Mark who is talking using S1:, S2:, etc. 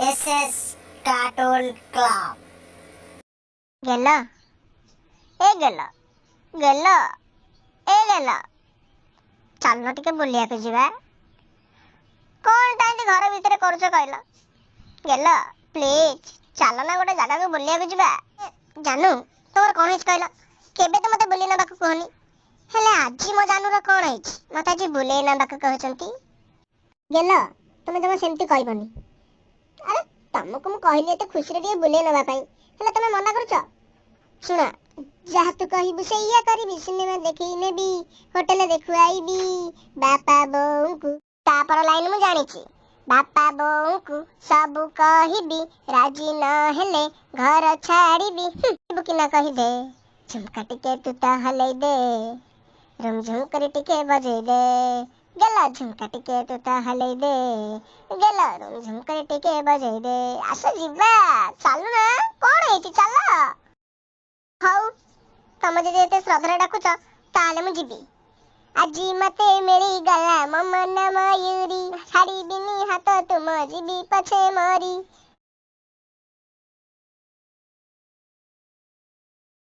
S1: SS cartoon club.
S2: गेल ए गेल गेल ए गेल चल टिके बुलिया को जीवा कौन टाइम घर भीतर करूछ कहल गेल प्लीज चल ना गोटे जगह को बुलिया को जीवा जानू तोर कौन हिच कहल केबे तो मते बुली ना बाक कहनी हेले आज मो जानू र कौन हिच मते आज बुले ना बाक कहचंती गेल तुम जमा सेमती कहबनी अरे तुमको मु कहली एते खुशी रे टिके बुले नबा पई हेले तुम मना करूछ सुना जहाँ तू कहबू से इया करी सिनेमा देखी नेबी होटल देखुआईबी बापा बोऊ को तापर लाइन मु जानिछि बापा बोऊ को सब कहबी राजी न हेले घर छाड़ीबी बुकी ना कहि दे झुमका टिके तू ता हलै दे रुम झुम करे टिके बजे दे गेला झुमका टिके तू ता हलै दे गेला रुम झुम करे टिके बजे दे आस जीवा चालू ना कोन हेति चल हौ तम जे एते श्रद्धा डाकुच ताले मु जीबी आजी मते मेरी गला ममन मयूरी छाड़ी बिनी हाथ तुम जीबी पछे मरी